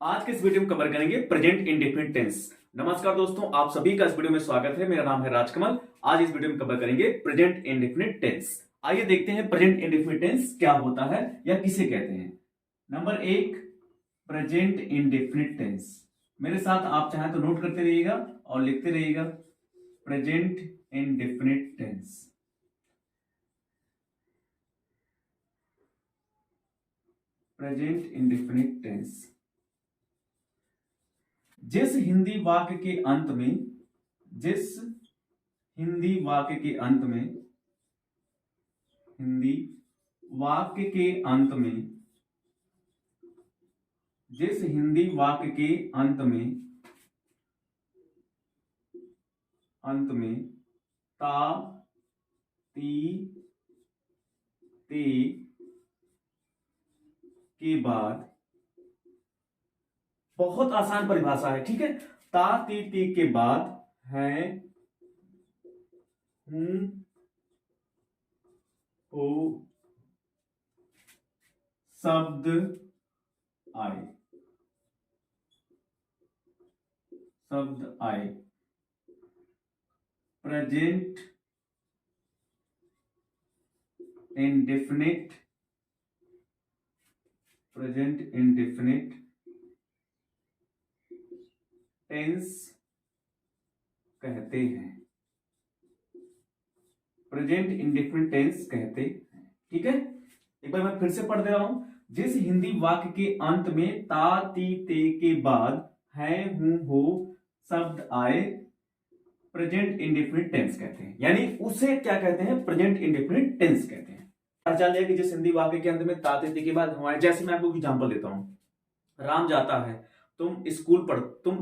आज के इस वीडियो में कवर करेंगे प्रेजेंट इंडेफिनिट टेंस। नमस्कार दोस्तों, आप सभी का इस वीडियो में स्वागत है। मेरा नाम है राजकमल। आज इस वीडियो में कवर करेंगे प्रेजेंट इंडेफिनिट टेंस। आइए देखते हैं प्रेजेंट इंडेफिनिट टेंस क्या होता है या किसे कहते हैं। नंबर एक, प्रेजेंट इंडेफिनिट टेंस। मेरे साथ आप चाहें तो नोट करते रहिएगा और लिखते रहिएगा। Present indefinite tense. Present indefinite tense. जिस हिंदी वाक्य के अंत में जिस हिंदी वाक्य के अंत में हिंदी वाक्य के अंत में जिस हिंदी वाक्य के अंत में ता, ती, ते के बाद, बहुत आसान परिभाषा है, ठीक है। ता ती ती के बाद है, हूं, हो, शब्द आए। शब्द आए। प्रेजेंट इंडेफिनिट टेंस कहते हैं। प्रेजेंट इंडेफिनिट टेंस कहते हैं, ठीक है। एक बार मैं फिर से पढ़ दे रहा हूं। जिस हिंदी वाक्य के अंत में ता ती ते के बाद है, हूं, हो शब्द आए, प्रेजेंट इंडेफिनिट टेंस कहते हैं। यानी उसे क्या कहते हैं? प्रेजेंट इंडेफिनिट टेंस कहते हैं। पहचान लिया कि जिस हिंदी वाक्य के अंत में ता ती ते के बाद हमारे, जैसे मैं आपको एग्जांपल देता हूं। राम जाता है, तुम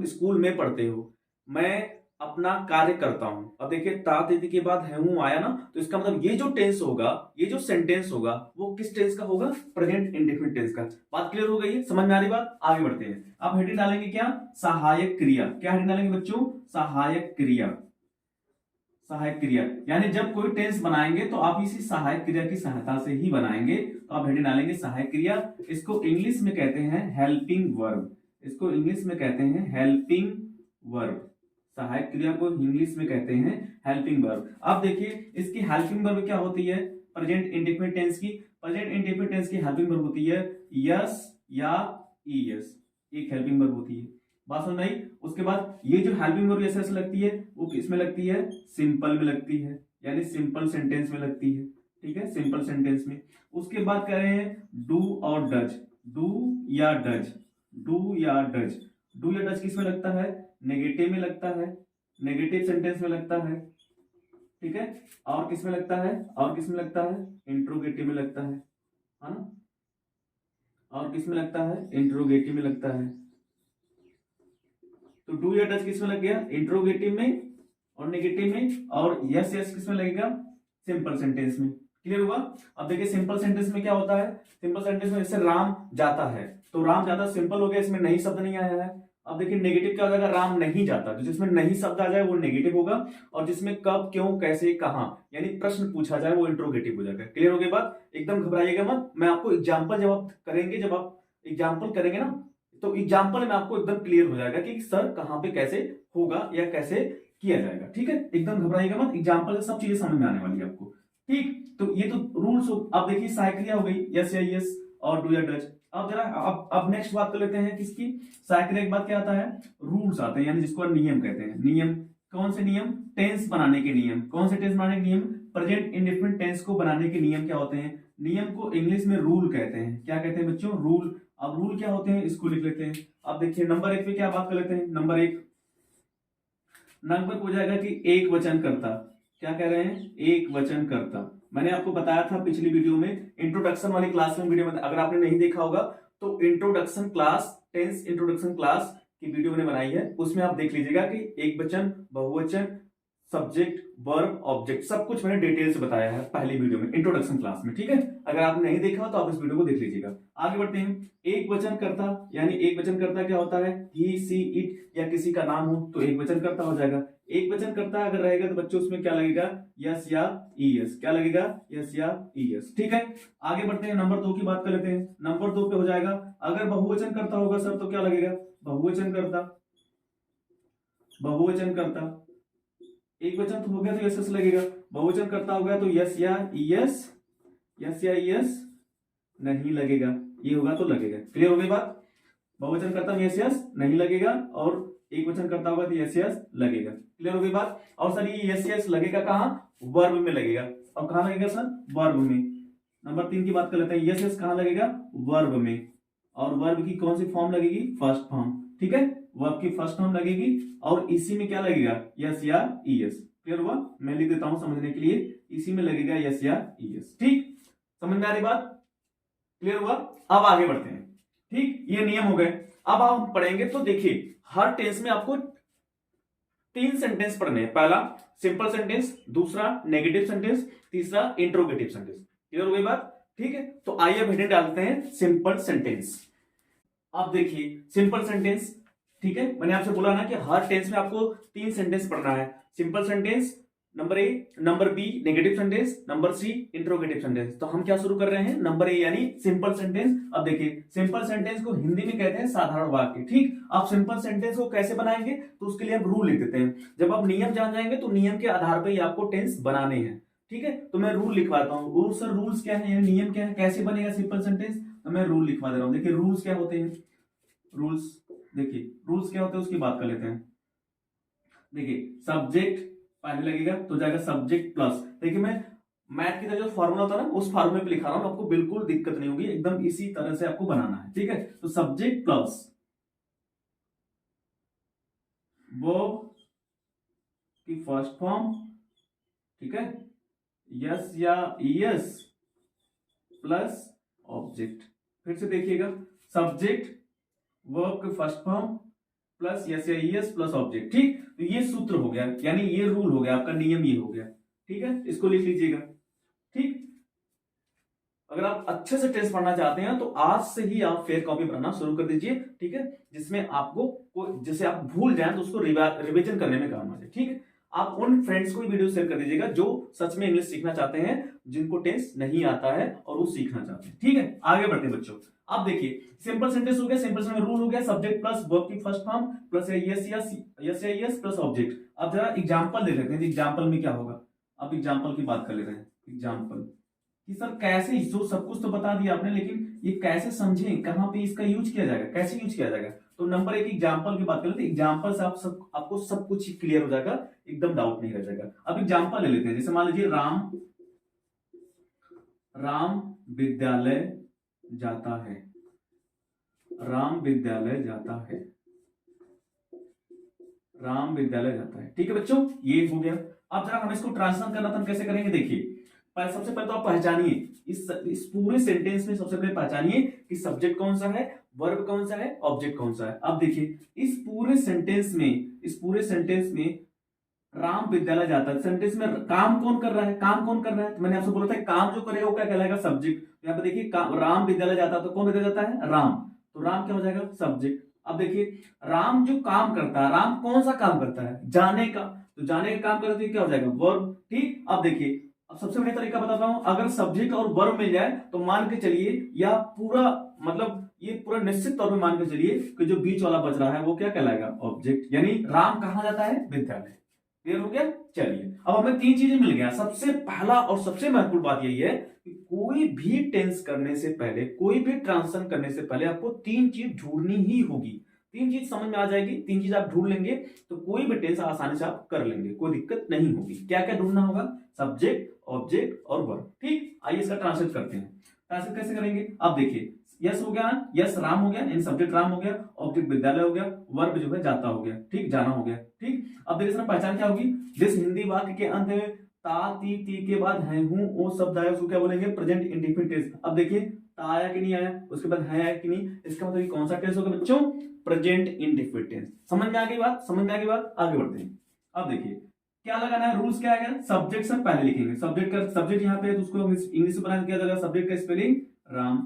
स्कूल में पढ़ते हो, मैं अपना कार्य करता हूं। अब देखिए ता तिथि के बाद है, हूं आया ना, तो इसका मतलब ये जो टेंस होगा, ये जो सेंटेंस होगा, वो किस टेंस का होगा? प्रेजेंट इंडेफिनिट टेंस का। बात क्लियर हो गई है? समझ में आ रही बात? आगे बढ़ते हैं। आप हेडिंग डालेंगे क्या? सहायक क्रिया। क्या हेडिंग डालेंगे बच्चों? सहायक क्रिया। सहायक क्रिया यानी जब कोई टेंस बनाएंगे तो आप इसी सहायक क्रिया की सहायता से ही बनाएंगे। तो आप हेडिंग डालेंगे सहायक क्रिया। इसको इंग्लिश में कहते हैं हेल्पिंग वर्ब। इसको इंग्लिश में कहते हैं हेल्पिंग वर्ब। सहायक क्रिया को इंग्लिश में कहते हैं हेल्पिंग वर्ब। अब देखिए इसकी हेल्पिंग वर्ब क्या होती है? प्रेजेंट इंडेफिनिट टेंस की। प्रेजेंट इंडेफिनिट टेंस की हेल्पिंग वर्ब होती है यस या ईएस। एक हेल्पिंग वर्ब होती है। बात समझ आई? उसके बाद ये जो हेल्पिंग वर्ब ऐसे लगती है, वो किसमें लगती है? सिंपल में लगती है, यानी सिंपल सेंटेंस में लगती है, ठीक है, सिंपल सेंटेंस में। उसके बाद कह रहे हैं डू और डज। डू या डज। डू या डज। डू या डज किसमें लगता है? नेगेटिव में लगता है, नेगेटिव सेंटेंस में लगता है, ठीक है। और किसमें लगता है? और किसमें लगता है? इंट्रोगेटिव में लगता है ना। और किसमें लगता है? इंट्रोगेटिव में लगता है। तो डू या डज किसमें लग गया? इंट्रोगेटिव में और नेगेटिव में। और यस यस किसमें लगेगा? सिंपल सेंटेंस में। क्लियर हुआ? अब देखिए सिंपल सेंटेंस में क्या होता है? सिंपल सेंटेंस में जैसे राम जाता है, तो राम जाता सिंपल हो गया, इसमें नहीं शब्द नहीं आया है। अब देखिए नेगेटिव क्या हो जाएगा? राम नहीं जाता। तो जिसमें नहीं शब्द आ जाए वो नेगेटिव होगा, और जिसमें कब, क्यों, कैसे, कहां यानी प्रश्न पूछा जाए वो इंट्रोगेटिव हो जाएगा। क्लियर हो गई बात? एकदम घबराइएगा मत। मैं आपको एग्जाम्पल जब आप एग्जाम्पल करेंगे ना, तो एग्जाम्पल में आपको एकदम क्लियर हो जाएगा कि सर कहां पे कैसे होगा या कैसे किया जाएगा, ठीक है। एकदम घबराइएगा मत, एग्जाम्पल से सब चीजें समझ में आने वाली है आपको, ठीक। तो ये तो रूल्स हो। अब देखिए सहायक क्रिया हो गई यस या यस और डू या डज। अब जरा अब नेक्स्ट बात कर लेते हैं किसकी? सहायक क्रिया के बाद क्या आता है? रूल्स आते हैं, यानी जिसको नियम कहते हैं। नियम कौन से नियम? टेंस बनाने के नियम। कौन से टेंस बनाने के नियम? प्रेजेंट इंडेफिनिट टेंस को बनाने के नियम क्या होते हैं? नियम को इंग्लिश में रूल कहते हैं। क्या कहते हैं बच्चों? रूल। अब रूल क्या होते हैं इसको लिख लेते हैं। अब देखिए नंबर एक पे क्या बात कर लेते हैं। नंबर एक हो जाएगा कि एक वचन करता। क्या कह रहे हैं? एक वचन करता। मैंने आपको बताया था पिछली वीडियो में, इंट्रोडक्शन वाली क्लास में, वीडियो में, अगर आपने नहीं देखा होगा तो introduction class, tense introduction class की वीडियो मैंने बनाई है, उसमें आप देख लीजिएगा कि एक वचन, बहुवचन, सब्जेक्ट, वर्ब, ऑब्जेक्ट, सब कुछ मैंने डिटेल से बताया है पहली वीडियो में, इंट्रोडक्शन क्लास में, ठीक है। अगर आपने नहीं देखा हो तो आप इस वीडियो को देख लीजिएगा। आगे बढ़ते हैं। एक वचन कर्ता, यानी एक वचन कर्ता क्या होता है, ही, सी, इट या किसी का नाम हो तो एक वचन कर्ता हो जाएगा। एक वचन कर्ता अगर रहेगा तो बच्चों उसमें क्या लगेगा, यस या ईएस, क्या लगेगा, यस या ईएस, ठीक है। आगे बढ़ते हैं, नंबर 2 की बात कर लेते हैं। नंबर 2 पे हो जाएगा, अगर बहुवचन कर्ता होगा सर तो क्या लगेगा, बहुवचन कर्ता, बहुवचन कर्ता। एक वचन तो हो गया तो यस यस लगेगा, बहुवचन करता हो गया तो यस या ईएस, यस या ईएस नहीं लगेगा, ये होगा तो लगेगा। क्लियर हो गई बात, बहुवचन करता में यस यस नहीं लगेगा और एक वचन करता होगा तो यस यस लगेगा। क्लियर हो गई बात। और सर ये यस यस लगेगा कहाँ, वर्ब में लगेगा। और कहाँ लगेगा सर, वर्ब में। नंबर 3 की बात कर लेते हैं, यस यस कहाँ लगेगा, वर्ब में। और वर्ब की कौन सी फॉर्म लगेगी, फर्स्ट फॉर्म, ठीक है, वर्ब की फर्स्ट फॉर्म लगेगी और इसी में क्या लगेगा, यस या ईएस। क्लियर हुआ, मैं लिख देता हूं समझने के लिए, इसी में लगेगा यस या ईएस, ठीक, समझ में आ रही बात, क्लियर हुआ। अब आगे बढ़ते हैं, ठीक, ये नियम हो गए। अब आप पढ़ेंगे तो देखिए हर टेंस में आपको 3 सेंटेंस पढ़ने हैं। पहला सिंपल सेंटेंस, दूसरा नेगेटिव सेंटेंस, तीसरा इंट्रोगेटिव सेंटेंस। क्लियर हो गई बात, ठीक है। तो आइए अब हेडिंग डालते हैं सिंपल सेंटेंस। अब देखिए सिंपल सेंटेंस, ठीक है, मैंने आपसे बोला ना कि हर टेंस में आपको 3 सेंटेंस पढ़ना है। Simple sentence number A, number B negative sentence, number C interrogative sentence. तो हम क्या शुरू कर रहे हैं, नंबर ए यानी सिंपल सेंटेंस। अब देखिए सिंपल सेंटेंस को हिंदी में कहते हैं साधारण वाक्य, ठीक। आप सिंपल सेंटेंस को कैसे बनाएंगे तो उसके लिए हम रूल लिख देते हैं। जब आप नियम जान जाएंगे तो नियम के आधार पर ही आपको टेंस बनाने हैं, ठीक है। तो मैं रूल लिखवाता हूँ। सर रूल्स क्या है, नियम क्या है, कैसे बनेगा सिंपल सेंटेंस, तो मैं रूल लिखवा दे रहा हूँ। देखिए रूल्स क्या होते हैं, रूल्स, देखिए रूल्स क्या होते हैं उसकी बात कर लेते हैं। देखिए सब्जेक्ट पहले लगेगा तो जाएगा सब्जेक्ट प्लस, देखिए मैं मैथ की तरह जो फॉर्मूला होता है ना उस फॉर्मूले पे लिखा रहा हूं, आपको बिल्कुल दिक्कत नहीं होगी, एकदम इसी तरह से आपको बनाना है, ठीक है। तो सब्जेक्ट प्लस वर्ब की फर्स्ट फॉर्म, ठीक है, यस या ईएस प्लस ऑब्जेक्ट। फिर से देखिएगा, सब्जेक्ट वर्ब की फर्स्ट फॉर्म प्लस यस या ईएस प्लस ऑब्जेक्ट, ठीक। तो ये सूत्र हो गया, यानी ये रूल हो गया, आपका नियम ये हो गया, ठीक है, इसको लिख लीजिएगा, ठीक। अगर आप अच्छे से टेस्ट पढ़ना चाहते हैं तो आज से ही आप फेयर कॉपी बनाना शुरू कर दीजिए, ठीक है, जिसमें आपको जैसे आप भूल जाएं तो उसको रिवीजन करने में काम आ जाए, ठीक है। आप उन फ्रेंड्स को वीडियो शेयर कर दीजिएगा जो सच में इंग्लिश सीखना चाहते हैं, जिनको टेंस नहीं आता है और वो सीखना चाहते हैं, ठीक है। आगे बढ़ते हैं बच्चों। अब देखिए सिंपल सेंटेंस हो गया, सिंपल सेंटेंस में रूल हो गया, सब्जेक्ट प्लस वर्ब की फर्स्ट फॉर्म प्लस यस या यस प्लस ऑब्जेक्ट। अब जरा एग्जांपल ले लेते हैं, एग्जांपल में क्या होगा। अब एग्जांपल की बात कर लेते हैं। एग्जांपल कि सर कैसे, जो सब कुछ तो बता दिया आपने, लेकिन ये कैसे समझें, कहां पे इसका यूज किया जाएगा, कैसे यूज किया जाएगा। तो नंबर 1 एग्जांपल की बात कर लेते हैं। एग्जांपल से आपको सब कुछ क्लियर हो जाएगा, एकदम डाउट नहीं रह जाएगा। अब एग्जांपल ले लेते हैं, जैसे मान लीजिए राम विद्यालय जाता है, राम विद्यालय जाता है, राम विद्यालय जाता है, ठीक है बच्चों, ये हो गया। अब जरा हम इसको ट्रांसलेशन करना तो हम कैसे करेंगे, देखिए सबसे पहले तो आप पहचानिए इस पूरे सेंटेंस में, सबसे पहले पहचानिए कि सब्जेक्ट कौन सा है, वर्ब कौन सा है, ऑब्जेक्ट कौन सा है। अब देखिए इस पूरे सेंटेंस में राम विद्यालय जाता है, सेंटेंस में काम कौन कर रहा है, काम कौन कर रहा है, तो मैंने आपसे बोला था काम जो करेगा वो क्या कहलाएगा, सब्जेक्ट। यहाँ पे देखिए राम विद्यालय जाता है तो कौन विद्यालय जाता है, राम, तो राम क्या हो जाएगा, सब्जेक्ट। अब देखिए राम जो काम करता है, राम कौन सा काम करता है, जाने का, तो जाने का काम करते क्या हो जाएगा, वर्ब, ठीक। अब देखिए अब सबसे बढ़िया तरीका बताता हूं, अगर सब्जेक्ट और वर्ब मिल जाए तो मान के चलिए, या पूरा मतलब ये पूरा निश्चित तौर पे मान के चलिए कि जो बीच वाला बच रहा है वो क्या कहलाएगा, ऑब्जेक्ट, यानी राम कहां जाता है, विद्यालय। क्लियर हो गया। चलिए अब हमें 3 चीजें मिल गया। सबसे पहला और सबसे महत्वपूर्ण बात यही है कि कोई भी टेंस करने से पहले, कोई भी ट्रांसलेशन करने से पहले आपको 3 चीज ढूंढनी ही होगी। 3 चीज समझ में आ जाएगी, 3 चीज आप ढूंढ लेंगे तो कोई भी टेंस आसानी से आप कर लेंगे, कोई दिक्कत नहीं होगी। क्या क्या ढूंढना होगा, सब्जेक्ट, ऑब्जेक्ट और वर्ब, ठीक। आइए इसका ट्रांसलेट करते हैं। ट्रांसलेट कैसे करेंगे, अब देखिए यस हो गया ना, यस राम हो गया, इन सब्जेक्ट राम हो गया, ऑब्जेक्ट विद्यालय हो गया, वर्ब जो है जाता हो गया, ठीक, जाना हो गया, ठीक। अब देखिए सर पहचान क्या होगी, जिस हिंदी वाक्य के अंत में ता ती ती के बाद है हूं वो शब्द आया उसको क्या बोलेंगे, प्रेजेंट इंडेफिनिट टेंस। अब देखिए ता आया कि नहीं आया, उसके बाद है आया कि नहीं, इसका मतलब कौन सा टेंस होगा बच्चों, प्रेजेंट इंडेफिनिट टेंस। समझ में आ गई बात, समझ में आ गई बात, आगे बढ़ते हैं। अब देखिए क्या लगाना है, रूल्स क्या आएगा, सब्जेक्ट से पहले लिखेंगे, सब्जेक्ट यहाँ पे है तो उसको इंग्लिश में बना किया जाएगा, सब्जेक्ट का स्पेलिंग राम।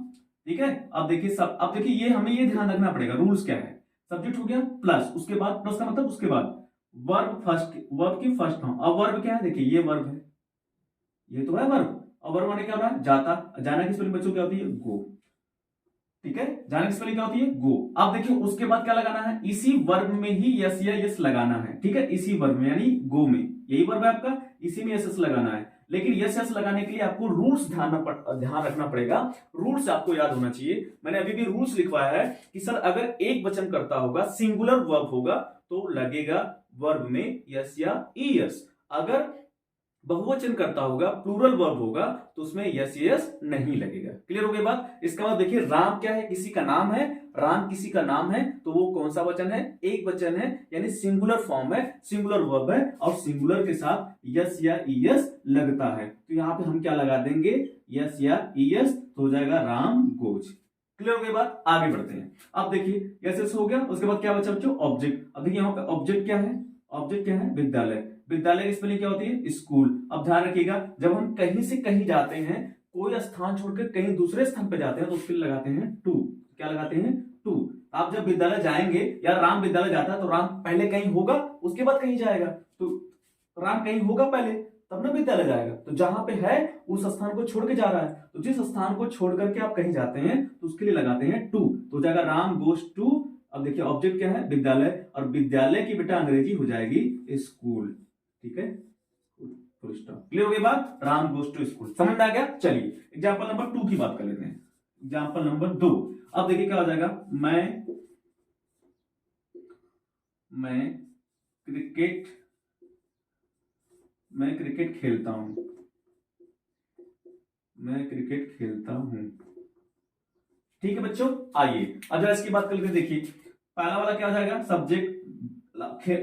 ठीक है, अब देखिए ये हमें ये ध्यान रखना पड़ेगा, रूल्स क्या है, सब्जेक्ट हो गया प्लस, उसके बाद प्लस का मतलब उसके बाद वर्ब की फर्स्ट फॉर्म। अब वर्ब क्या है, देखिए ये वर्ब है, ये तो है वर्ब, और वर्ब माने क्या हो रहा है, जाता, जाना की स्पेलिंग बच्चों क्या होती है, गो। ठीक है, जाने की स्पेलिंग क्या होती है, गो। अब देखिए उसके बाद क्या लगाना है, इसी वर्ब में ही यस या यस लगाना है। ठीक है, इसी वर्ब में यानी गो में, यही वर्ब है आपका, इसी में यस यस लगाना है। लेकिन यस यस लगाने के लिए आपको रूल्स ध्यान रखना पड़ेगा, रूल्स आपको याद होना चाहिए। मैंने अभी भी रूल्स लिखवाया है कि सर अगर एक वचन करता होगा, सिंगुलर वर्ब होगा तो लगेगा वर्ब में यस या ईएस, अगर बहुवचन करता होगा, प्लूरल वर्ब होगा तो उसमें यस यस नहीं लगेगा। क्लियर हो गई बात। इसका मतलब देखिए राम क्या है, किसी का नाम है, राम किसी का नाम है तो वो कौन सा वचन है, एक वचन है, यानी सिंगुलर फॉर्म है, सिंगुलर वर्ब है, और सिंगुलर के साथ यस या ईएस लगता है। तो यहां पे हम क्या लगा देंगे, यस या ईएस, तो हो जाएगा राम गोज। क्लियर हो गई बात, आगे बढ़ते हैं। अब देखिए यस यस हो गया, उसके बाद क्या बचा बच्चों, ऑब्जेक्ट। अब देखिए यहाँ पे ऑब्जेक्ट क्या है, ऑब्जेक्ट क्या है, विद्यालय। विद्यालय की स्पेलिंग क्या होती है, स्कूल। अब ध्यान रखिएगा, जब हम कहीं से कहीं जाते हैं, कोई स्थान छोड़कर कहीं दूसरे स्थान पर जाते हैं तो उसके लिए लगाते हैं टू। क्या लगाते हैं, टू। आप जब विद्यालय जाएंगे या राम विद्यालय जाता है तो राम पहले कहीं होगा उसके बाद कहीं जाएगा, तो राम कहीं होगा पहले तब ना विद्यालय जाएगा। तो जहां पे है उस स्थान को छोड़ के जा रहा है, तो जिस स्थान को छोड़ करके आप कहीं जाते हैं तो उसके लिए लगाते हैं टू, तो हो जाएगा राम गोज टू। अब देखिए ऑब्जेक्ट क्या है, विद्यालय, और विद्यालय की बेटा अंग्रेजी हो जाएगी स्कूल। ठीक है, क्लियर हो गई बात, राम गोज टू स्कूल, समझ में आ गया। चलिए एग्जाम्पल नंबर 2 की बात कर लेते हैं, एग्जाम्पल नंबर 2। अब देखिए क्या हो जाएगा, मैं क्रिकेट खेलता हूं, मैं क्रिकेट खेलता हूं। ठीक है बच्चों, आइए अब जरा इसकी बात करके देखिए, पहला वाला क्या हो जाएगा, सब्जेक्ट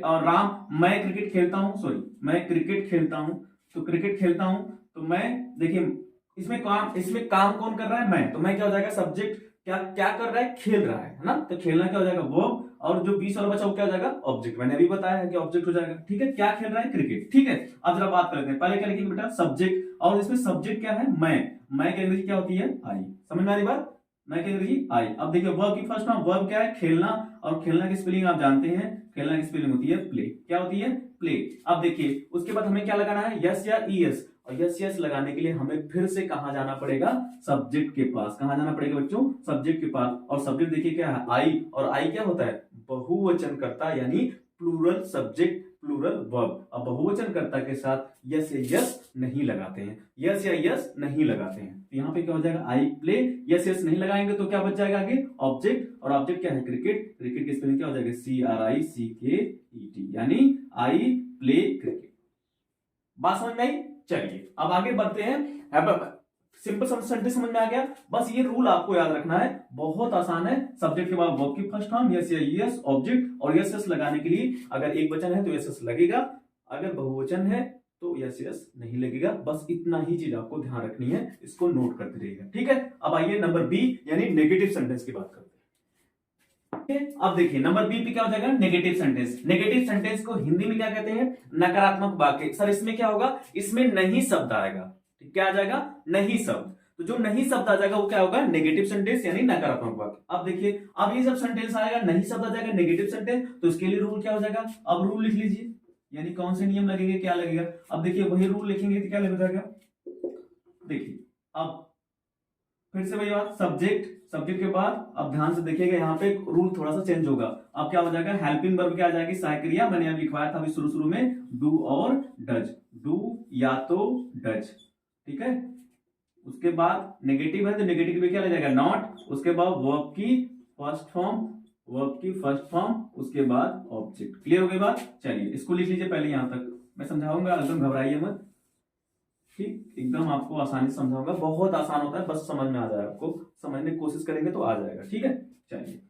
और राम, मैं क्रिकेट खेलता हूं, सॉरी मैं क्रिकेट खेलता हूं, तो क्रिकेट खेलता हूं, तो मैं देखिए इसमें काम कौन कर रहा है, मैं, तो मैं क्या हो जाएगा, सब्जेक्ट क्या क्या कर रहा है, खेल रहा है ना, तो खेलना क्या हो जाएगा वर्ब, और जो 20 वाला बचा वो क्या हो जाएगा, ऑब्जेक्ट। मैंने अभी बताया है कि ऑब्जेक्ट हो जाएगा। ठीक है, क्या खेल रहा है, क्रिकेट। ठीक है, अब जरा बात करते हैं, पहले क्या लिखेंगे बेटा, सब्जेक्ट, और इसमें सब्जेक्ट क्या है, मैं की अंग्रेजी क्या होती है, आई। समझ में आ रही बात, मैं की अंग्रेजी आई। अब देखिए वर्ब की फर्स्ट फॉर्म, वर्ब क्या है, खेलना, और खेलना की स्पेलिंग आप जानते हैं, खेलना की स्पेलिंग होती है प्ले। क्या होती है, प्ले। अब देखिए उसके बाद हमें क्या लगाना है, यस या ईएस, और यस यस लगाने के लिए हमें फिर से कहां जाना पड़ेगा, सब्जेक्ट के पास। कहां जाना पड़ेगा बच्चों, सब्जेक्ट के पास। और सब्जेक्ट देखिए क्या है, आई, और आई क्या होता है, बहुवचन करता, यानी प्लूरल सब्जेक्ट प्लूरल वर्ब। अब बहुवचन कर्ता के साथ यस या यस नहीं लगाते हैं, यस या यस नहीं लगाते हैं, तो यहाँ पे क्या हो जाएगा, आई प्ले, यस यस नहीं लगाएंगे तो क्या बच जाएगा आगे, ऑब्जेक्ट, और ऑब्जेक्ट क्या है, क्रिकेट। क्रिकेट की स्पेलिंग क्या हो जाएगा, CRICKET, यानी आई प्ले क्रिकेट। बात समझ में आई। चलिए अब आगे बढ़ते हैं, सिंपल सेंटेंस समझ में आ गया। बस ये रूल आपको याद रखना है, बहुत आसान है। सब्जेक्ट के बाद वर्ब की फर्स्ट फॉर्म यस या यस, ऑब्जेक्ट, और यस यस लगाने के लिए अगर एक वचन है तो यस यस लगेगा, अगर बहुवचन है तो यस यस नहीं लगेगा। बस इतना ही चीज आपको ध्यान रखनी है, इसको नोट करते रहिएगा। ठीक है, अब आइए नंबर बी यानी नेगेटिव सेंटेंस की बात करते हैं। अब देखिए नंबर बी पे क्या हो जाएगा, नेगेटिव सेंटेंस। नेगेटिव सेंटेंस को हिंदी में क्या कहते हैं, नकारात्मक वाक्य। सर इसमें क्या होगा, इसमें नहीं शब्द आएगा। क्या आ जाएगा, नहीं शब्द। तो जो नहीं शब्द आ जाएगा वो क्या होगा, नेगेटिव सेंटेंस यानी नकारात्मक वाक्य। अब देखिए अब ये सब सेंटेंस आएगा, नहीं शब्द आ जाएगा, नेगेटिव सेंटेंस, तो इसके लिए रूल क्या हो जाएगा, अब रूल लिख लीजिए, यानी कौन से नियम लगेंगे, क्या लगेगा। अब देखिए वही रूल लिखेंगे तो क्या लग जाएगा, देखिए अब फिर से वही बात, सब्जेक्ट के बाद अब ध्यान से देखिएगा, यहाँ पे रूल थोड़ा सा चेंज होगा। अब क्या हो जाएगा, हेल्पिंग वर्ब क्या आ जाएगी, सहायक क्रिया। मैंने अब लिखवाया था अभी शुरू में, डू और डज, डू या तो डज। ठीक है, उसके बाद नेगेटिव है तो नेगेटिव में क्या लग जाएगा, नॉट। उसके बाद वर्ब की फर्स्ट फॉर्म, उसके बाद ऑब्जेक्ट। क्लियर हो गई बात। चलिए इसको लिख लीजिए पहले, यहां तक मैं समझाऊंगा, एकदम घबराइए मत। ठीक, एकदम आपको आसानी से समझाऊंगा, बहुत आसान होता है, बस समझ में आ जाएगा, आपको समझने की कोशिश करेंगे तो आ जाएगा। ठीक है, चलिए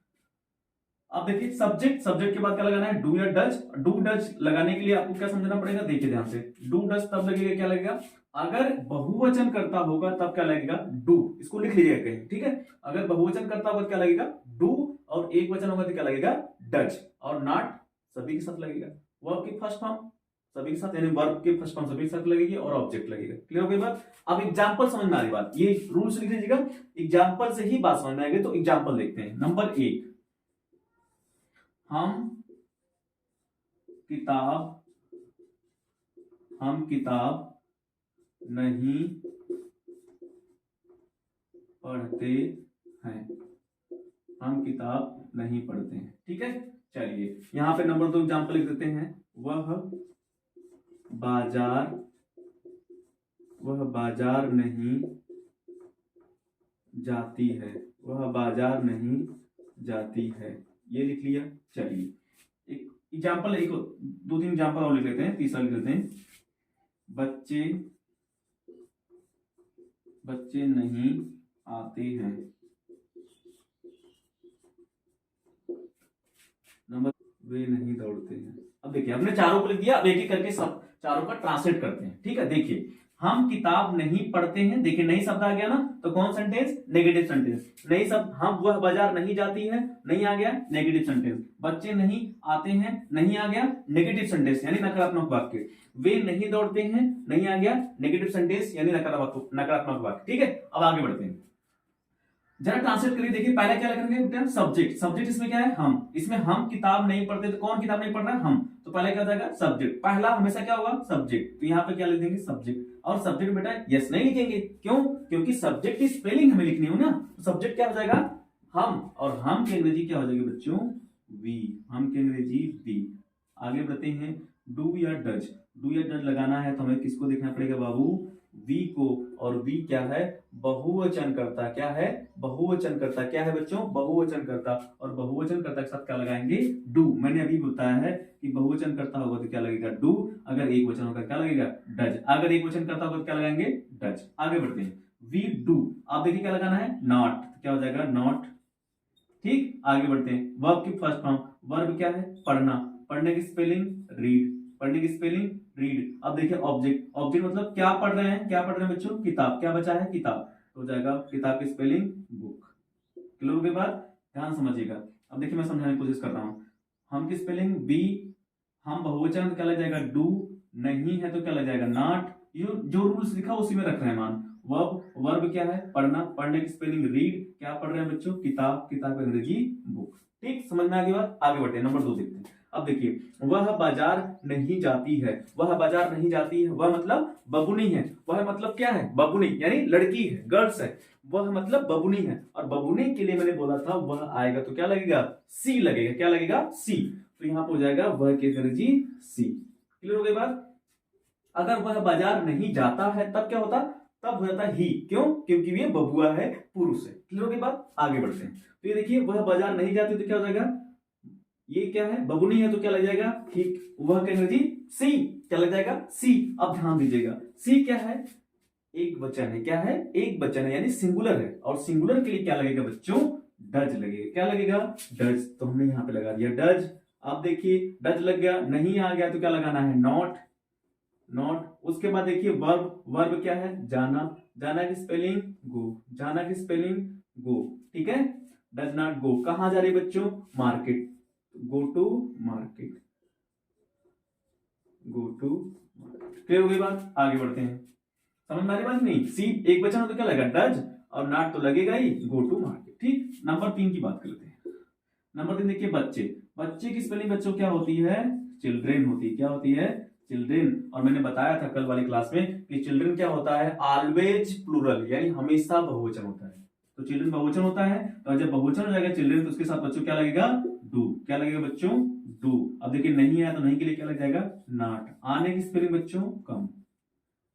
अब देखिए सब्जेक्ट के बाद क्या लगाना है, डू या डज। डू डज लगाने के लिए आपको क्या समझना पड़ेगा, देखिए ध्यान से, डू डज तब लगेगा, क्या लगेगा, अगर बहुवचन करता होगा तब क्या लगेगा, डू। इसको लिख लीजिएगा कहीं। ठीक है, अगर बहुवचन करता होगा क्या लगेगा, डू, और एक वचन होगा तो क्या लगेगा, डज, और नॉट सभी के साथ लगेगा। वर्ब की फर्स्ट फॉर्म सभी के साथ, यानी वर्ब के फर्स्ट फॉर्म सभी के साथ लगेगी और ऑब्जेक्ट लगेगा। क्लियर हो गई बात? अब एग्जांपल समझ में आ रही बात, ये रूल्स लिख लीजिएगा, एग्जांपल से ही बात समझ में आएगी। तो एग्जांपल देखते हैं। नंबर 1, हम किताब नहीं पढ़ते हैं, हम किताब नहीं पढ़ते हैं। ठीक है, चलिए यहां पे नंबर 2 एग्जांपल लिख देते हैं। वह बाजार नहीं जाती है, वह बाजार नहीं जाती है, ये लिख लिया। चलिए एक एग्जांपल, एक 2-3 एग्जांपल और लिख लेते हैं, तीसरा लिख लेते हैं। बच्चे नहीं आते हैं। नंबर, वे नहीं दौड़ते हैं। अब देखिए हमने चारों को लिख दिया, अब एक एक करके सब चारों का ट्रांसलेट करते हैं। ठीक है, देखिए हम किताब नहीं पढ़ते हैं, देखिए नई शब्द आ गया ना, तो कौन सेंटेंस? Negative sentence. नई शब्द, हम वह बाजार नहीं जाती है, नहीं आ गया नेगेटिव सेंटेंस। बच्चे नहीं आते हैं, नहीं आ गया नेगेटिव सेंटेंस यानी नकारात्मक वाक्य। वे नहीं दौड़ते हैं, नहीं आ गया नेगेटिव सेंटेंस यानी नकारात्मक वाक्य। ठीक है, अब आगे बढ़ते हैं, जरा ट्रांसलेट करिए। देखिए पहले क्या लिखेंगे बेटा? सब्जेक्ट। सब्जेक्ट इसमें क्या है? हम। इसमें हम किताब नहीं पढ़ते, तो कौन किताब नहीं पढ़ रहा है? हम। तो पहले क्या हो जाएगा? सब्जेक्ट। पहला हमेशा क्या होगा? सब्जेक्ट। तो यहाँ पे क्या लिख देंगे? सब्जेक्ट। और सब्जेक्ट बेटा यस नहीं लिखेंगे, क्यों? क्योंकि सब्जेक्ट की स्पेलिंग हमें लिखनी हो ना। तो सब्जेक्ट क्या हो जाएगा? हम। और हम की अंग्रेजी क्या हो जाएगी बच्चों? वी। हम की अंग्रेजी वी। आगे बढ़ते हैं। डू या डज। डू या डज लगाना है तो हमें किसको देखना पड़ेगा बाबू? वी को। और वी क्या है? बहुवचन करता। क्या है? बहुवचन करता। क्या है बच्चों? बहुवचन करता। और बहुवचन करता के साथ क्या लगाएंगे? डू। मैंने अभी बताया है कि बहुवचन करता होगा तो क्या लगेगा? डू। अगर एक वचन होगा क्या लगेगा? डज। अगर एक वचन करता होगा तो क्या लगाएंगे? डज। आगे बढ़ते हैं। We do. आप देखिए क्या लगाना है? नॉट। क्या हो जाएगा? नॉट। ठीक, आगे बढ़ते हैं। वर्ब की फर्स्ट फॉर्म। वर्ब क्या है? पढ़ना। पढ़ने की स्पेलिंग रीड। पढ़ने की स्पेलिंग रीड। अब देखिए ऑब्जेक्ट। ऑब्जेक्ट मतलब क्या पढ़ रहे हैं? क्या पढ़ रहे हैं बच्चों? किताब। क्या बचा है? किताब। तो हो जाएगा किताब की स्पेलिंग बुक। क्लियर के बाद ध्यान समझिएगा। अब देखिए मैं समझाने की कोशिश कर रहा हूं। हम की स्पेलिंग बी। हम बहुवचन तो क्या लग जाएगा? डू। नहीं है तो क्या लग जाएगा? नॉट। जो रूल्स लिखा उसी में रख रहे हैं मान। वर्ब क्या है? पढ़ना। पढ़ने की स्पेलिंग रीड। क्या पढ़ रहे हैं बच्चों? किताब। किताब की अंग्रेजी बुक। ठीक, समझ में आ गई बात? आगे बढ़ते हैं, नंबर 2 देखते हैं। अब देखिए, वह बाजार नहीं जाती है। वह बाजार नहीं जाती है, वह मतलब बबुनी है। वह मतलब क्या है? बबुनी यानी लड़की है, गर्ल्स है। वह मतलब बबुनी है। और बबुनी के लिए मैंने बोला था वह आएगा तो क्या लगेगा? सी लगेगा। क्या लगेगा? सी। तो यहां पर हो जाएगा वह की अंग्रेजी सी। क्लियर हो गई बात? अगर वह बाजार नहीं जाता है तब क्या होता? तब हो जाता ही। क्यों? क्योंकि ये बबुआ है, पुरुष है। क्लियर हो गई बात? आगे बढ़ते हैं। तो ये देखिए वह बाजार नहीं जाती तो क्या हो जाएगा? ये क्या है? बबुनी है तो क्या लग जाएगा? ठीक, वह की अंग्रेजी सी। क्या लग जाएगा? सी। अब ध्यान दीजिएगा, सी क्या है? एक वचन है। क्या है? एक वचन है यानी सिंगुलर है। और सिंगुलर के लिए क्या लगेगा बच्चों? डज लगेगा। क्या लगेगा? डज। तो हमने यहां पे लगा दिया डज। अब देखिए डज लग गया, नहीं आ गया तो क्या लगाना है? नॉट। नॉट। उसके बाद देखिए वर्ब। वर्ब क्या है? जाना। जाना की स्पेलिंग गो। जाना की स्पेलिंग गो। ठीक है, डज नॉट गो। कहां जा रही बच्चों? Market. Go to market. Go to market. Clear हो गई बात? आगे बढ़ते हैं। समझ में आ रही बात नहीं? सी एक वचन हो तो क्या लगेगा? डज। और नॉट तो लगेगा ही, गो टू मार्केट। ठीक, नंबर 3 की बात कर लेते हैं। नंबर 3 देखिए बच्चे। बच्चे की स्पेलिंग बच्चों क्या होती है? चिल्ड्रेन होती है। क्या होती है? चिल्ड्रेन। और मैंने बताया था कल वाली क्लास में कि चिल्ड्रेन क्या होता है? ऑलवेज प्लूरल यानी हमेशा बहुवचन होता है। तो चिल्ड्रेन बहुवचन होता है, तो जब बहुवचन हो जाएगा चिल्ड्रेन तो उसके साथ बच्चों क्या लगेगा? डू। क्या लगेगा बच्चों? डू। अब देखिए नहीं है तो नहीं के लिए क्या लग जाएगा? नॉट। आने की स्पेलिंग बच्चों कम।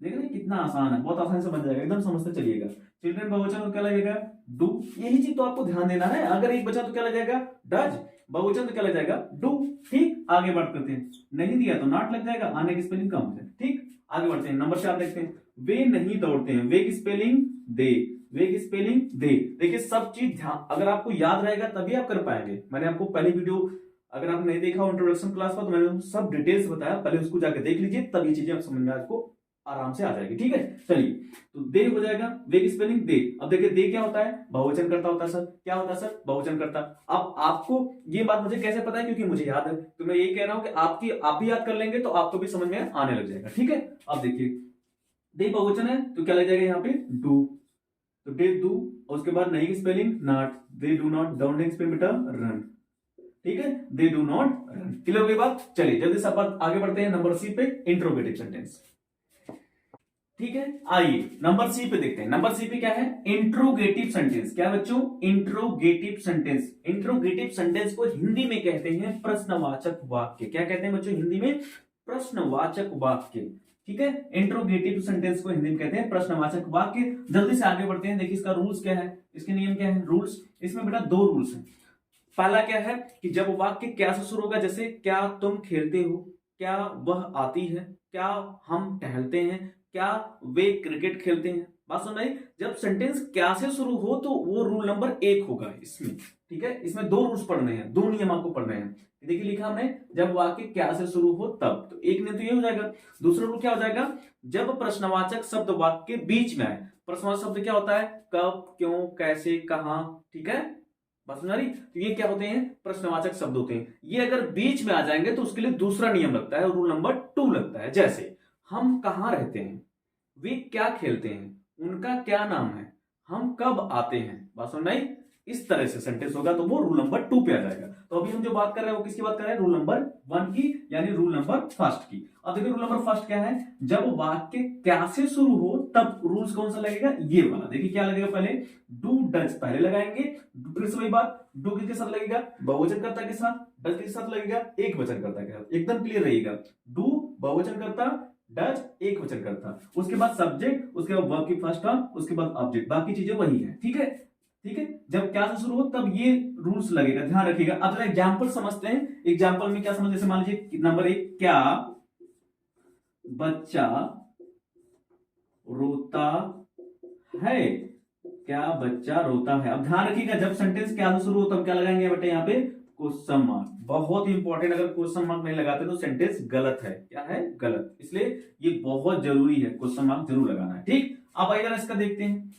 देख रहे कितना आसान है, बहुत आसानी से बन जाएगा, एकदम समझते चलिएगा। चिल्ड्रेन बहुवचन तो क्या लगेगा? डू। यही चीज तो आपको ध्यान देना है। अगर एक बचा तो क्या लग जाएगा? डज। बहुवचन तो क्या लग जाएगा? डू। ठीक, आगे बात करते हैं। नहीं दिया तो नॉट लग जाएगा, आने की स्पेलिंग कम है। ठीक, आगे बढ़ते हैं। नंबर 4 देखते हैं। वे नहीं दौड़ते हैं। वे की स्पेलिंग दे। वे की स्पेलिंग दे। देखिए सब चीज ध्यान, अगर आपको याद रहेगा तभी आप कर पाएंगे। मैंने आपको पहली वीडियो अगर आपने नहीं देखा इंट्रोडक्शन क्लास पर तो मैंने सब डिटेल्स बताया, पहले उसको जाकर देख लीजिए, तब ये चीजें आप समझ में आपको आराम से आ जाएगी। ठीक है, चलिए, तो दे हो जाएगा, वे की स्पेलिंग दे। अब देखिए दे क्या होता है, बहुवचन करता होता है सर। क्या होता है सर, बहुवचन करता। अब आपको ये बात मुझे कैसे पता है, क्योंकि मुझे याद है, तो मैं ये कह रहा हूं कि आप भी याद कर लेंगे तो आपको भी समझ में आने लग जाएगा। ठीक है, अब देखिए दे बहुवचन है तो क्या लग जाएगा यहाँ पे, डू, तो दे डू, और उसके बाद नहीं की spelling not, they do not, don't नहीं स्पेलिंग बेटा रन। ठीक है, they do not run. Clear हो गई बात। चलिए जल्दी से अपन आगे बढ़ते हैं नंबर सी पे, इंट्रोगेटिव सेंटेंस। ठीक है, आइए नंबर सी पे देखते हैं। नंबर सी पे क्या है, इंट्रोगेटिव सेंटेंस। क्या बच्चों, इंट्रोगेटिव सेंटेंस। इंट्रोगेटिव सेंटेंस को हिंदी में कहते हैं प्रश्नवाचक वाक्य। क्या कहते हैं बच्चों हिंदी में, प्रश्नवाचक वाक्य। ठीक है, इंट्रोगेटिव सेंटेंस को हिंदी में कहते हैं प्रश्नवाचक वाक्य। जल्दी से आगे बढ़ते हैं। देखिए इसका रूल्स क्या है, इसके नियम क्या है, रूल्स। इसमें बेटा दो रूल्स हैं। पहला क्या है कि जब वाक्य क्या से शुरू होगा, जैसे क्या तुम खेलते हो, क्या वह आती है, क्या हम टहलते हैं, क्या वे क्रिकेट खेलते हैं। बात सुन रही, जब सेंटेंस क्या से शुरू हो तो वो रूल नंबर 1 होगा इसमें। ठीक है, इसमें दो रूल्स पढ़ने हैं, दो नियम आपको पढ़ने हैं। देखिए लिखा हमने, जब वाक्य क्या से शुरू हो तब, तो एक नियम तो ये हो जाएगा। दूसरा रूल क्या हो जाएगा, जब प्रश्नवाचक शब्द वाक्य के बीच में आए। प्रश्नवाचक शब्द क्या होता है, कब, क्यों, कैसे, कहां। ठीक है, बात समझ रही, तो ये क्या होते हैं, प्रश्नवाचक शब्द होते हैं। ये अगर बीच में आ जाएंगे तो उसके लिए दूसरा नियम लगता है, रूल नंबर 2 लगता है। जैसे हम कहां रहते हैं, वे क्या खेलते हैं, उनका क्या नाम है, हम कब आते हैं। बात समझ रही, इस तरह से सेंटेंस होगा तो वो रूल नंबर 2 पे आ जाएगा। तो अभी हम जो बात कर रहे हैं वो किसकी बात कर रहे हैं, रूल नंबर 1 की, यानी रूल नंबर फर्स्ट की। अब देखिए रूल नंबर फर्स्ट क्या है, जब वाक्य क्या से शुरू हो तब रूल्स कौन सा लगेगा, ये वाला। देखिए क्या लगेगा, पहले डू डज पहले लगाएंगे। फिर से वही बात, डू किसके साथ लगेगा, बहुवचन कर्ता के साथ। डज किसके साथ लगेगा, एक वचन कर्ता के साथ। एकदम क्लियर रहेगा, डू बहुवचन कर्ता, डज एक वचन करता, उसके बाद सब्जेक्ट, उसके बाद वर्ब की फर्स्ट फॉर्म, उसके बाद ऑब्जेक्ट, बाकी चीजें वही है। ठीक है, ठीक है, जब क्या से शुरू हो तब ये रूल्स लगेगा, ध्यान रखिएगा। अब जरा एग्जांपल समझते हैं। एग्जांपल में क्या समझ, जैसे मान लीजिए नंबर 1, क्या बच्चा रोता है, क्या बच्चा रोता है। अब ध्यान रखिएगा, जब सेंटेंस क्या से शुरू हो तब क्या लगाएंगे बेटा, यहाँ पे क्वेश्चन मार्क। बहुत इंपॉर्टेंट, अगर क्वेश्चन मार्क नहीं लगाते तो सेंटेंस गलत है। क्या है, गलत। इसलिए ये बहुत जरूरी है, क्वेश्चन मार्क जरूर लगाना है। ठीक, अब आइए जरा इसका देखते हैं।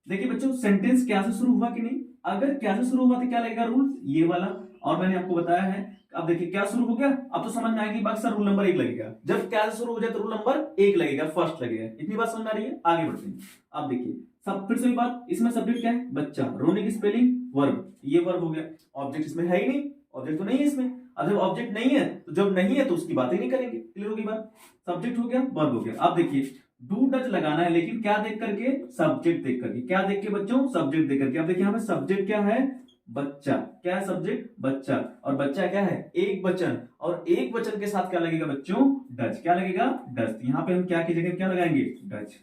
देखिए बच्चों, सेंटेंस क्या से शुरू हुआ कि नहीं, अगर क्या से शुरू हुआ तो क्या लगेगा, रूल ये वाला। और मैंने आपको बताया है। अब देखिए क्या शुरू हो गया, अब तो समझ में आएगी बात, सर रूल नंबर 1 लगेगा। जब क्या से शुरू हो जाए तो रूल नंबर 1 लगेगा, फर्स्ट लगेगा। इतनी बात समझ में आ रही है, आगे बढ़ते हैं। अब देखिए सब फिर से भी बात, इसमें सब्जेक्ट क्या है, बच्चा, रोने की स्पेलिंग वर्ब, ये वर्ब हो गया। ऑब्जेक्ट इसमें है ही नहीं, ऑब्जेक्ट तो नहीं है इसमें। अब जब ऑब्जेक्ट नहीं है तो जब नहीं है तो उसकी बात ही नहीं करेंगे। क्लियर होगी बात, सब्जेक्ट हो गया, वर्ब हो गया। अब देखिए डू डज लगाना है, लेकिन क्या देख करके, सब्जेक्ट देख करके। क्या देख के बच्चों, सब्जेक्ट देख करके। अब देखिए यहाँ पे सब्जेक्ट क्या है, बच्चा। क्या है सब्जेक्ट, बच्चा, और बच्चा क्या है, एक वचन, और एक वचन के साथ क्या लगेगा बच्चों, डज। क्या लगेगा, डज। यहाँ पे हम क्या की जगह क्या लगाएंगे, डज।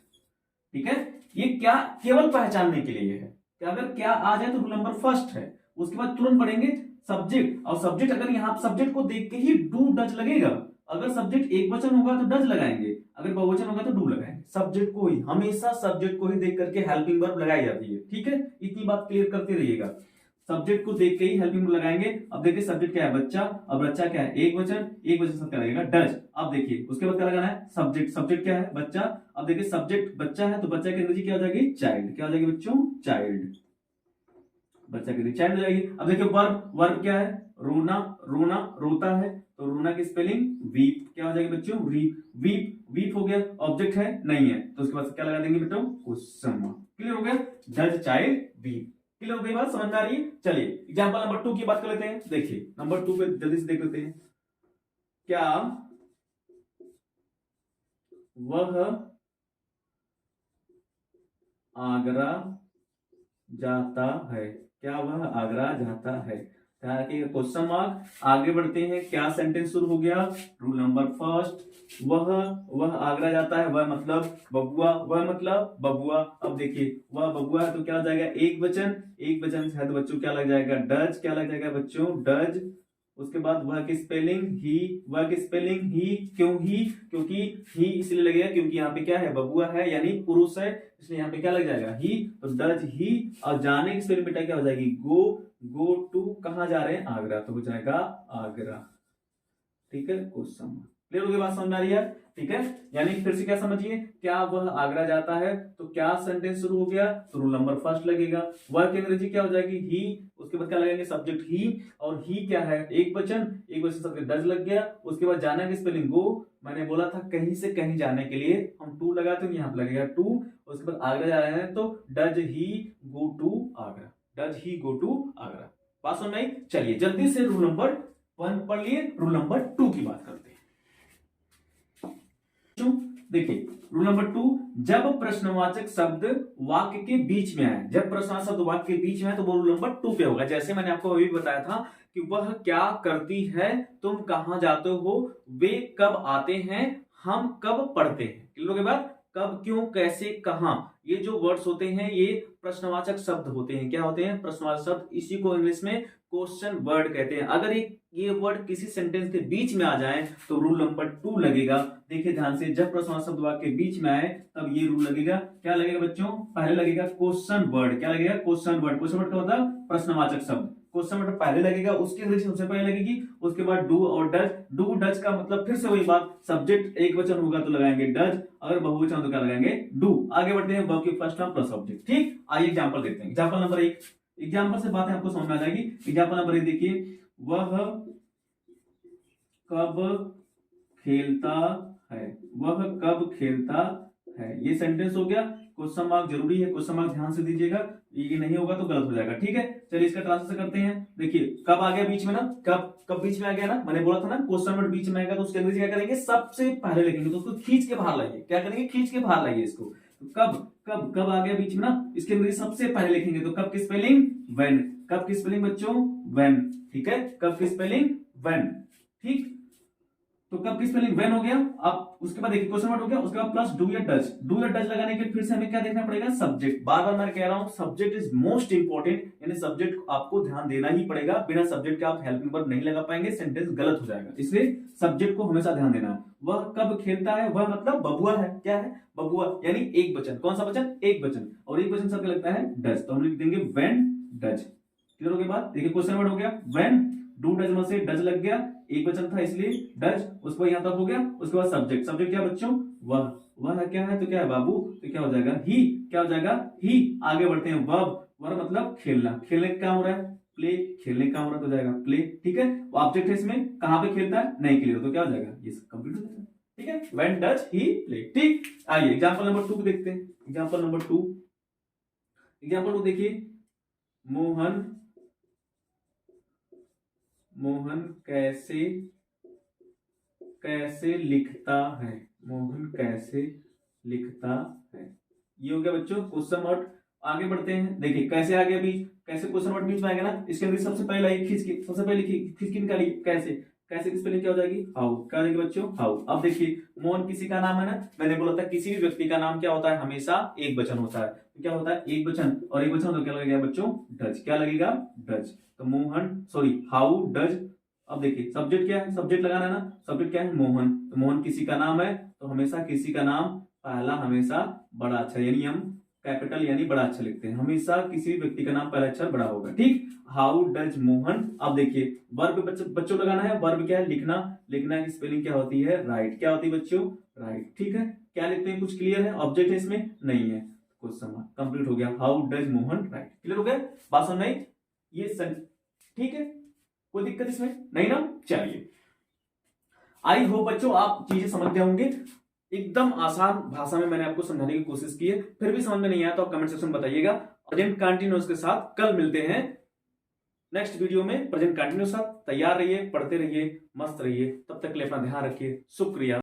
ठीक है, ये क्या केवल पहचानने के लिए है कि अगर क्या आ जाए तो रूल नंबर फर्स्ट है। उसके बाद तुरंत पढ़ेंगे सब्जेक्ट, और सब्जेक्ट अगर यहाँ सब्जेक्ट को देख के ही डू डज लगेगा। अगर सब्जेक्ट एक वचन होगा तो डज लगाएंगे, अगर बहुवचन होगा तो डू लगाएंगे। सब्जेक्ट को ही, हमेशा सब्जेक्ट को ही देख करके हेल्पिंग वर्ब लगाई जाती है। ठीक है, इतनी बात क्लियर करते रहिएगा, सब्जेक्ट को देख के ही हेल्पिंग वर्ब लगाएंगे। अब देखिए सब्जेक्ट क्या है, बच्चा, और बच्चा क्या है, एक वचन, एक वचन साथ क्या लगेगा, डज। अब देखिए उसके बाद क्या लगाना है, सब्जेक्ट। सब्जेक्ट क्या है, बच्चा। अब देखिए सब्जेक्ट बच्चा है तो बच्चा की अंग्रेजी क्या हो जाएगी, चाइल्ड। क्या हो जाएगी बच्चों, चाइल्ड। बच्चा की चाइल्ड हो जाएगी। अब देखिए वर्ब, वर्ब क्या है, रोना, रोना, रोता है, तो रोना की स्पेलिंग वीप। क्या हो जाएगी बच्चों, वीप, वीप, वीप हो गया। ऑब्जेक्ट है नहीं है तो उसके बाद क्या लगा देंगे बेटो, क्वेश्चन मार्क। क्लियर हो गया, डज, चाइल्ड, वीप। क्लियर हो गई बात, समझ में आ रही है। चलिए एग्जांपल नंबर 2 की बात कर लेते हैं। देखिए नंबर 2 पे जल्दी से देख लेते हैं। क्या वह आगरा जाता है, क्या वह आगरा जाता है। Question mark. आगे बढ़ते हैं, क्या सेंटेंस शुरू हो गया, रूल नंबर फर्स्ट, वह आगरा जाता है, वह मतलब बबुआ, वह मतलब बबुआ। अब देखिए वह बबुआ है तो क्या हो जाएगा, एक वचन, एक वचन है तो बच्चों क्या लग जाएगा, डज। क्या लग जाएगा बच्चों, डज। उसके बाद वह की स्पेलिंग ही, वह की स्पेलिंग ही। क्यों ही, क्योंकि ही इसलिए लगेगा क्योंकि यहाँ पे क्या है, बबुआ है यानी पुरुष है, इसलिए यहाँ पे क्या लग जाएगा, ही। तो डज ही। और जाने की स्पेलिंग बेटा क्या हो जाएगी, गो। गो टू, कहां जा रहे हैं, आगरा, तो हो जाएगा आगरा। ठीक है, क्वेश्चन। क्लियर हो गई बात, समझ में आ रही है? ठीक है, यानी फिर से क्या समझिए, क्या वह आगरा जाता है, तो क्या सेंटेंस शुरू हो गया, तो रूल नंबर फर्स्ट लगेगा। वह की अंग्रेजी क्या हो जाएगी, ही, उसके बाद क्या लगेंगे, सब्जेक्ट ही, और ही क्या है, एक वचन, एक वचन सबके डज लग गया। उसके बाद जाना की स्पेलिंग गो, मैंने बोला था कहीं से कहीं जाने के लिए हम टू लगाते हैं, यहाँ पे लगेगा टू। उसके बाद आगरा जा रहे हैं तो does he go to Agra, does he go to Agra. बात सुन रही? चलिए जल्दी से रूल नंबर 1 पढ़ लिए, रूल नंबर 2 की बात करते हैं। देखिए रूल नंबर 2, जब प्रश्नवाचक शब्द वाक्य के बीच में आए, जब प्रश्नवाचक शब्द वाक्य के बीच में है तो वो रूल नंबर 2 पे होगा। जैसे मैंने आपको अभी बताया था कि वह क्या करती है, तुम कहां जाते हो, वे कब आते हैं, हम कब पढ़ते हैं। क्लियर के बाद कब, क्यों, कैसे, कहां, ये जो वर्ड्स होते हैं ये प्रश्नवाचक शब्द होते हैं। क्या होते हैं? प्रश्नवाचक शब्द। इसी को इंग्लिश में क्वेश्चन वर्ड कहते हैं। अगर ये वर्ड किसी सेंटेंस के बीच में आ जाए तो रूल नंबर 2 लगेगा। देखिए ध्यान से, जब प्रश्नवाचक शब्द वाक्य के बीच में आए तब ये रूल लगेगा। क्या लगेगा बच्चों? पहले लगेगा क्वेश्चन वर्ड। क्या लगेगा? Question word. क्वेश्चन वर्ड का मतलब प्रश्नवाचक शब्द, क्वेश्चन वर्ड पहले लगेगा, उसकी अंग्रेजी सबसे पहले लगेगी। उसके बाद डू और डज। डू डज का मतलब फिर से वही बात, सब्जेक्ट एक वचन होगा तो लगाएंगे डज, अगर बहुवचन तो क्या लगाएंगे डू। आगे बढ़ते हैं, वर्ब की फर्स्ट फॉर्म प्लस ऑब्जेक्ट। ठीक, आइए एग्जांपल देखते हैं। एग्जांपल नंबर 1, एग्जांपल से बातें आपको समझ में आ जाएगी। एग्जांपल नंबर 1 देखिए, वह कब खेलता है, वह कब खेलता है, ये सेंटेंस हो गया। क्वेश्चन मार्क जरूरी है, क्वेश्चन मार्क ध्यान से दीजिएगा, ये नहीं होगा तो गलत हो जाएगा। ठीक है, चलिए इसका ट्रांसलेशन करते हैं। देखिए कब आ गया बीच में ना, कब बीच में आ गया ना, मैंने बोला था ना क्वेश्चन वर्ड बीच में आएगा तो उसके अंग्रेजी क्या करेंगे, सबसे पहले लिखेंगे, तो उसको खींच के बाहर लाइए। क्या करेंगे? खींच के बाहर लाइए इसको। तो कब आ गया बीच में ना, इसके अंग्रेजी सबसे पहले लिखेंगे। तो कब की स्पेलिंग व्हेन, कब की स्पेलिंग बच्चों व्हेन। ठीक है, कब की स्पेलिंग व्हेन। ठीक, तो कब की स्पेलिंग व्हेन हो गया। अब उसके बाद देखिए क्वेश्चन वर्ड हो गया, उसके बाद प्लस डू या डज। डू या डज लगाने के लिए फिर से हमें क्या देखना पड़ेगा, सब्जेक्ट। बार बार मैं कह रहा हूं सब्जेक्ट इज मोस्ट इंपॉर्टेंट, यानी सब्जेक्ट आपको ध्यान देना ही पड़ेगा। बिना सब्जेक्ट के आप हेल्पिंग वर्ब नहीं लगा पाएंगे, सेंटेंस गलत हो जाएगा, इसलिए सब्जेक्ट को हमेशा ध्यान देना है। वह कब खेलता है, वह मतलब बबुआ है। क्या है? बबुआ, यानी एक वचन। कौन सा वचन? एक वचन, और एक वचन सबको लगता है डज, तो हम लिख देंगे व्हेन डज। क्लियर हो गया बात? देखिए क्वेश्चन वर्ड हो गया व्हेन, डू डज में से डज लग गया, एक वचन था इसलिए डज, उसको यहां तक हो गया। उसके बाद सब्जेक्ट, सब्जेक्ट क्या बच्चों? वह क्या है, तो क्या है बाबू, तो क्या हो जाएगा ही, क्या हो जाएगा ही। आगे बढ़ते हैं, वर्ब मतलब खेलना, खेलने का काम हो रहा है प्ले, खेलने का काम हो रहा है तो जाएगा प्ले। ठीक है, ऑब्जेक्ट है इसमें, कहां पे खेलता है, नहीं क्लियर, तो क्या हो जाएगा, ये सब कंप्लीट हो जाएगा। ठीक है, व्हेन डज ही प्ले। ठीक, आइए एग्जांपल नंबर 2 देखते हैं। एग्जांपल नंबर 2, एग्जांपल 2 देखिए, मोहन कैसे लिखता है, मोहन कैसे लिखता है, ये हो गया बच्चों क्वेश्चन वर्ड। आगे बढ़ते हैं, देखिए कैसे आ गया बीच, कैसे क्वेश्चन वर्ड बीच में आ गया ना, इसके अंदर सबसे पहले आई खींच के, सबसे पहले खींच के निकालिए। कैसे, कैसे की स्पेलिंग क्या हो जाएगी, हाउ। क्या जाएगी बच्चों, हाउ। अब देखिए मोहन किसी का नाम है ना, मैंने बोला था किसी भी व्यक्ति का नाम क्या होता है, हमेशा एक वचन होता है। तो क्या होता है, एक वचन, और एक वचन तो क्या लगेगा बच्चों, डज। क्या लगेगा, डज। तो मोहन, सॉरी हाउ डज। अब देखिए सब्जेक्ट क्या है, सब्जेक्ट लगाना है ना, सब्जेक्ट क्या है, मोहन। तो मोहन किसी का नाम है, तो हमेशा किसी का नाम पहला हमेशा बड़ा अक्षर, यानी हम कैपिटल यानी बड़ा अक्षर लिखते हैं, हमेशा किसी व्यक्ति का नाम पहला अक्षर बड़ा होगा। ठीक, हाउ डज मोहन। अब देखिए वर्ब बच्चों लगाना है, वर्ब क्या है, लिखना। लिखना की स्पेलिंग क्या होती है, राइट। क्या होती है बच्चों, राइट। ठीक है, क्या लिखते हैं, कुछ क्लियर है, ऑब्जेक्ट है इसमें नहीं है, क्वेश्चन मार्क, कंप्लीट हो गया, how does Mohan right. Clear हो गया, बात सुन नहीं, ये ठीक है, कोई दिक्कत इसमें नहीं ना। चलिए, आई होप बच्चों आप चीजें समझ गए होंगे। एकदम आसान भाषा में मैंने आपको समझाने की कोशिश की है, फिर भी समझ में नहीं आया तो आप कमेंट सेक्शन में बताइएगा। प्रेजेंट कंटिन्यूअस के साथ कल मिलते हैं नेक्स्ट वीडियो में। प्रेजेंट कंटिन्यूअस साथ तैयार रहिए, पढ़ते रहिए, मस्त रहिए, तब तक के लिए अपना ध्यान रखिए। शुक्रिया।